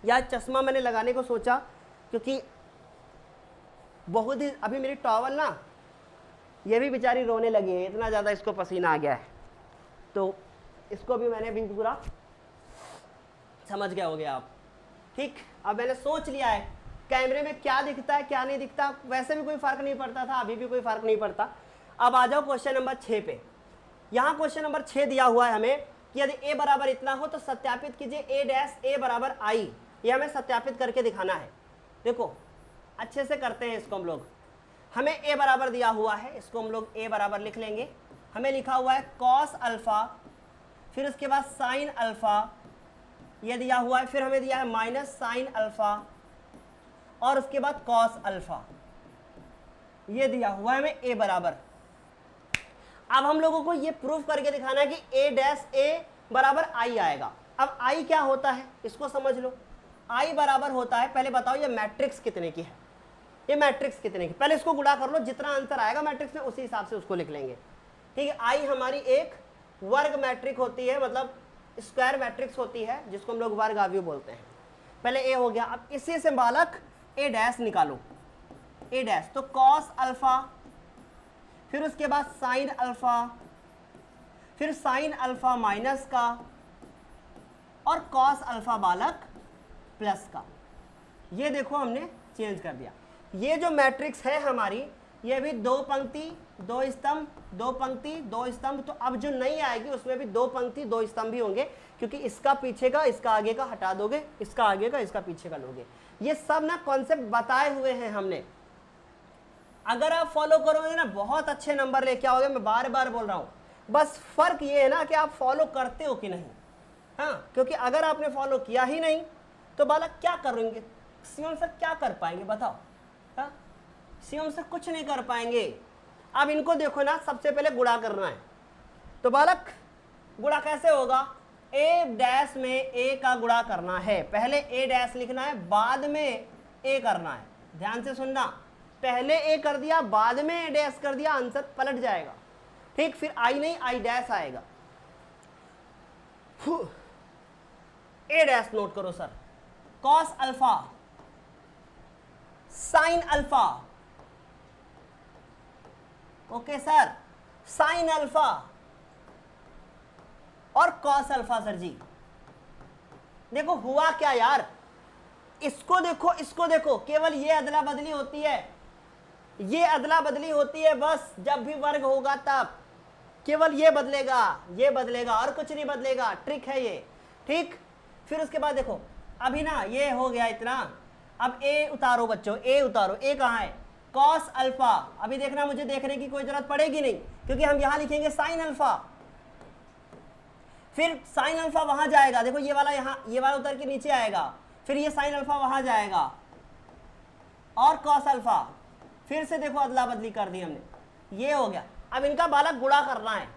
यार चश्मा मैंने लगाने को सोचा क्योंकि बहुत ही अभी मेरी टॉवल ना, ये भी बेचारी रोने लगी है, इतना ज़्यादा इसको पसीना आ गया है, तो इसको भी मैंने भी पूरा, समझ गए होगे आप, ठीक। अब मैंने सोच लिया है कैमरे में क्या दिखता है क्या नहीं दिखता, वैसे भी कोई फर्क नहीं पड़ता था, अभी भी कोई फर्क नहीं पड़ता। अब आ जाओ क्वेश्चन नंबर 6 पे। यहाँ क्वेश्चन नंबर 6 दिया हुआ है हमें कि यदि a बराबर इतना हो तो सत्यापित कीजिए a डैश a बराबर i। ये हमें सत्यापित करके दिखाना है। देखो अच्छे से करते हैं इसको हम लोग। हमें a बराबर दिया हुआ है, इसको हम लोग a बराबर लिख लेंगे। हमें लिखा हुआ है कॉस अल्फा, फिर उसके बाद साइन अल्फा, ये दिया हुआ है, फिर हमें दिया है माइनस साइन अल्फा और उसके बाद कॉस अल्फा, ये दिया हुआ है हमें a बराबर। अब हम लोगों को ये प्रूफ करके दिखाना है कि a डैश a बराबर i आएगा। अब i क्या होता है इसको समझ लो। i बराबर होता है, पहले बताओ ये मैट्रिक्स कितने की है, ये मैट्रिक्स कितने की, पहले इसको गुणा कर लो, जितना आंसर आएगा मैट्रिक्स में उसी हिसाब से उसको लिख लेंगे, ठीक है। i हमारी एक वर्ग मैट्रिक होती है, मतलब स्क्वायर मैट्रिक्स होती है, जिसको हम लोग वर्ग अवयव बोलते हैं। पहले a हो गया, अब इसी से बालक a डैश निकालो, a डैश, तो कॉस अल्फा, फिर उसके बाद साइन अल्फा, फिर साइन अल्फा माइनस का और कॉस अल्फा बालक प्लस का। ये देखो हमने चेंज कर दिया। ये जो मैट्रिक्स है हमारी, ये भी 2 पंक्ति 2 स्तंभ, 2 पंक्ति 2 स्तंभ। तो अब जो नहीं आएगी उसमें भी 2 पंक्ति 2 स्तंभ ही होंगे, क्योंकि इसका पीछे का इसका आगे का हटा दोगे, इसका आगे का इसका पीछे का लोगे। ये सब ना कॉन्सेप्ट बताए हुए हैं हमने, अगर आप फॉलो करोगे ना बहुत अच्छे नंबर लेके आओगे। मैं बार बार बोल रहा हूँ, बस फर्क ये है ना कि आप फॉलो करते हो कि नहीं। हाँ, क्योंकि अगर आपने फॉलो किया ही नहीं तो बालक क्या करेंगे, शिवम सर क्या कर पाएंगे बताओ। हाँ, शिवम सर कुछ नहीं कर पाएंगे। अब इनको देखो ना, सबसे पहले गुणा करना है, तो बालक गुणा कैसे होगा, a डैश में a का गुणा करना है। पहले a डैश लिखना है, बाद में a करना है। ध्यान से सुनना, पहले a कर दिया बाद में a डैश कर दिया, आंसर पलट जाएगा, ठीक। फिर i नहीं i डैश आएगा। a डैश नोट करो sir, cos alpha, sine alpha, okay sir, sine alpha और कॉस अल्फा। सर जी देखो हुआ क्या यार, इसको देखो इसको देखो, केवल ये अदला बदली होती है, ये अदला बदली होती है बस जब भी वर्ग होगा तब, केवल ये बदलेगा और कुछ नहीं बदलेगा, ट्रिक है ये, ठीक। फिर उसके बाद देखो अभी ना ये हो गया इतना, अब a उतारो बच्चों, a उतारो, a कहाँ है, कॉस अल्फा। अभी देखना मुझे देखने की कोई जरूरत पड़ेगी नहीं, क्योंकि हम यहां लिखेंगे साइन अल्फा, फिर साइन अल्फा वहां जाएगा, देखो ये वाला यहाँ, ये वाला उतर के नीचे आएगा, फिर ये साइन अल्फा वहां जाएगा और कॉस अल्फा, फिर से देखो अदला बदली कर दी हमने, ये हो गया। अब इनका बालक गुणा करना है।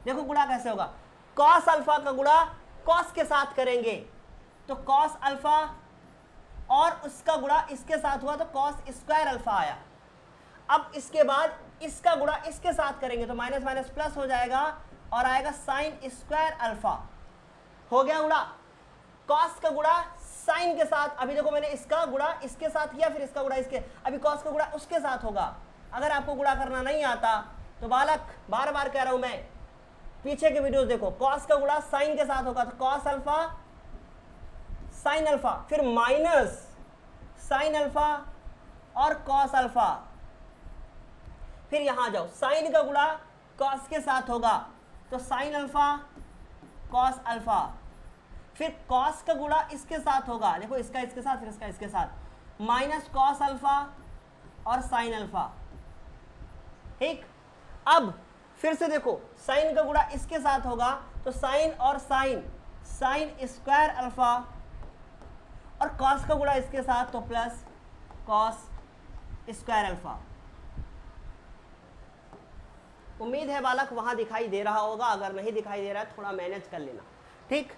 देखो गुणा कैसे होगा, कॉस अल्फा का गुणा कॉस के साथ करेंगे तो कॉस अल्फा, और उसका गुणा इसके साथ हुआ तो कॉस स्क्वायर अल्फा आया। अब इसके बाद इसका गुणा इसके साथ करेंगे तो माइनस माइनस प्लस हो जाएगा और आएगा साइन स्क्वायर अल्फा। हो गया गुणा, कॉस का गुणा साइन के साथ, अभी देखो मैंने इसका गुणा इसके साथ किया, फिर इसका गुणा इसके, अभी कॉस का गुणा उसके साथ होगा। अगर आपको गुणा करना नहीं आता तो बालक, बार बार कह रहा हूं मैं, पीछे के वीडियोस देखो, कॉस का गुणा साइन के साथ होगा तो कॉस अल्फा साइन अल्फा, फिर माइनस साइन अल्फा और कॉस अल्फा, फिर यहां जाओ, साइन का गुणा कॉस के साथ होगा तो साइन अल्फा कॉस अल्फा, फिर कॉस का गुणा इसके साथ होगा, देखो इसका इसके साथ, फिर इसका इसके साथ, माइनस कॉस अल्फा और साइन अल्फा। ठीक, अब फिर से देखो, साइन का गुणा इसके साथ होगा तो साइन और साइन, साइन स्क्वायर अल्फा, और कॉस का गुणा इसके साथ तो प्लस कॉस स्क्वायर अल्फा। उम्मीद है बालक वहां दिखाई दे रहा होगा, अगर नहीं दिखाई दे रहा है थोड़ा मैनेज कर लेना। ठीक,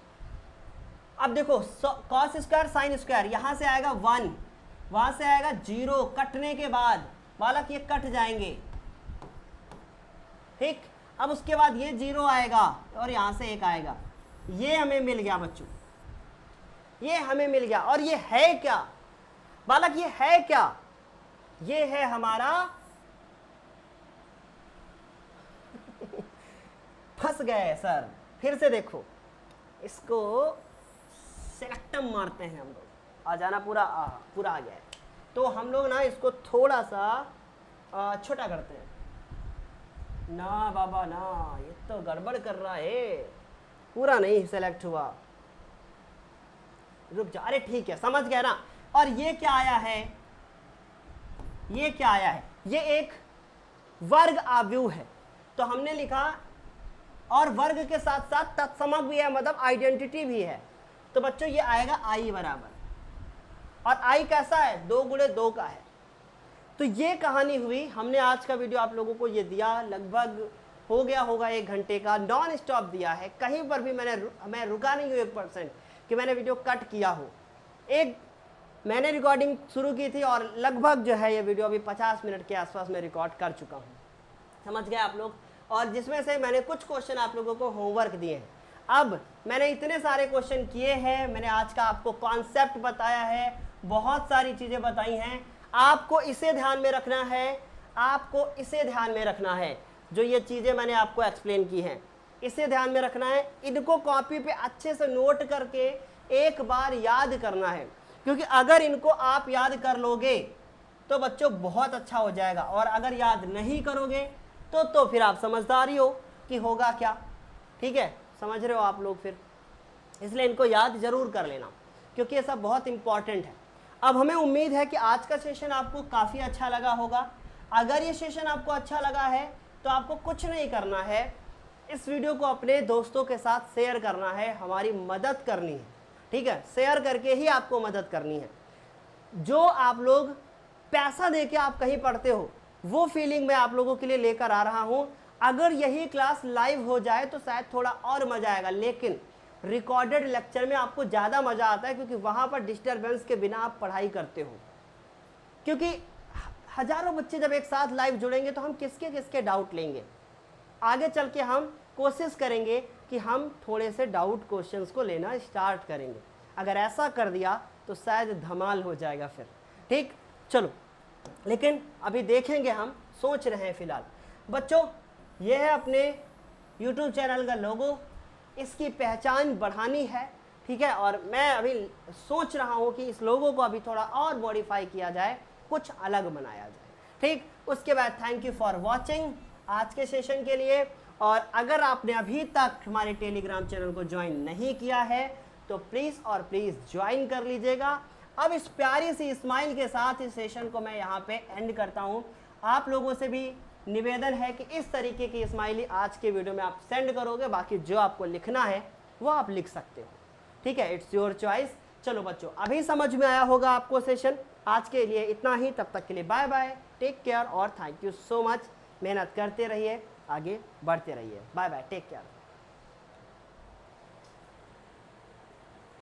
अब देखो कॉस स्क्वायर साइन स्क्वायर, यहां से आएगा 1, वहां से आएगा 0, कटने के बाद बालक ये कट जाएंगे। ठीक, अब उसके बाद ये 0 आएगा और यहां से 1 आएगा, ये हमें मिल गया बच्चों, ये हमें मिल गया। और ये है क्या बालक, ये है क्या, ये है हमारा फंस गए सर। फिर से देखो, इसको सेलेक्टम मारते हैं हम लोग, आ जाना पूरा, पूरा आ गया है। तो हम लोग ना इसको थोड़ा सा छोटा करते हैं। ना बाबा ना, ये तो गड़बड़ कर रहा है, पूरा नहीं सेलेक्ट हुआ, रुक जा, अरे ठीक है समझ गया ना। और ये क्या आया है, ये क्या आया है, ये एक वर्ग आव्यूह है, तो हमने लिखा, और वर्ग के साथ साथ तत्समक भी है, मतलब आइडेंटिटी भी है। तो बच्चों ये आएगा आई बराबर, और आई कैसा है, 2 गुणे 2 का है। तो ये कहानी हुई। हमने आज का वीडियो आप लोगों को ये दिया, लगभग हो गया होगा 1 घंटे का, नॉन स्टॉप दिया है, कहीं पर भी मैं रुका नहीं हूँ 1% कि मैंने वीडियो कट किया हो। मैंने रिकॉर्डिंग शुरू की थी और लगभग जो है ये वीडियो अभी 50 मिनट के आसपास मैं रिकॉर्ड कर चुका हूँ, समझ गए आप लोग। और जिसमें से मैंने कुछ क्वेश्चन आप लोगों को होमवर्क दिए हैं। अब मैंने इतने सारे क्वेश्चन किए हैं, मैंने आज का आपको कॉन्सेप्ट बताया है, बहुत सारी चीज़ें बताई हैं। आपको इसे ध्यान में रखना है, आपको इसे ध्यान में रखना है, जो ये चीज़ें मैंने आपको एक्सप्लेन की हैं, इसे ध्यान में रखना है। इनको कॉपी पे अच्छे से नोट करके एक बार याद करना है, क्योंकि अगर इनको आप याद कर लोगे तो बच्चों बहुत अच्छा हो जाएगा, और अगर याद नहीं करोगे तो फिर आप समझदारी हो कि होगा क्या। ठीक है, समझ रहे हो आप लोग फिर, इसलिए इनको याद जरूर कर लेना, क्योंकि ये सब बहुत इंपॉर्टेंट है। अब हमें उम्मीद है कि आज का सेशन आपको काफ़ी अच्छा लगा होगा। अगर ये सेशन आपको अच्छा लगा है तो आपको कुछ नहीं करना है, इस वीडियो को अपने दोस्तों के साथ शेयर करना है, हमारी मदद करनी है। ठीक है, शेयर करके ही आपको मदद करनी है। जो आप लोग पैसा दे के आप कहीं पढ़ते हो, वो फीलिंग मैं आप लोगों के लिए लेकर आ रहा हूं। अगर यही क्लास लाइव हो जाए तो शायद थोड़ा और मजा आएगा, लेकिन रिकॉर्डेड लेक्चर में आपको ज़्यादा मजा आता है, क्योंकि वहां पर डिस्टरबेंस के बिना आप पढ़ाई करते हो। क्योंकि हजारों बच्चे जब एक साथ लाइव जुड़ेंगे तो हम किसके किसके डाउट लेंगे। आगे चल के हम कोशिश करेंगे कि हम थोड़े से डाउट क्वेश्चंस को लेना स्टार्ट करेंगे। अगर ऐसा कर दिया तो शायद धमाल हो जाएगा फिर। ठीक, चलो, लेकिन अभी देखेंगे, हम सोच रहे हैं फिलहाल। बच्चों, ये है अपने YouTube चैनल का लोगो, इसकी पहचान बढ़ानी है। ठीक है, और मैं अभी सोच रहा हूँ कि इस लोगो को अभी थोड़ा और मॉडिफाई किया जाए, कुछ अलग बनाया जाए। ठीक, उसके बाद थैंक यू फॉर वॉचिंग आज के सेशन के लिए। और अगर आपने अभी तक हमारे टेलीग्राम चैनल को ज्वाइन नहीं किया है तो प्लीज़ और प्लीज़ ज्वाइन कर लीजिएगा। अब इस प्यारी सी स्माइल के साथ इस सेशन को मैं यहाँ पे एंड करता हूँ। आप लोगों से भी निवेदन है कि इस तरीके की स्माइली आज के वीडियो में आप सेंड करोगे, बाकी जो आपको लिखना है वो आप लिख सकते हो। ठीक है, इट्स योर चॉइस। चलो बच्चों, अभी समझ में आया होगा आपको सेशन। आज के लिए इतना ही, तब तक के लिए बाय बाय, टेक केयर और थैंक यू सो मच। मेहनत करते रहिए, आगे बढ़ते रहिए। Bye bye, take care.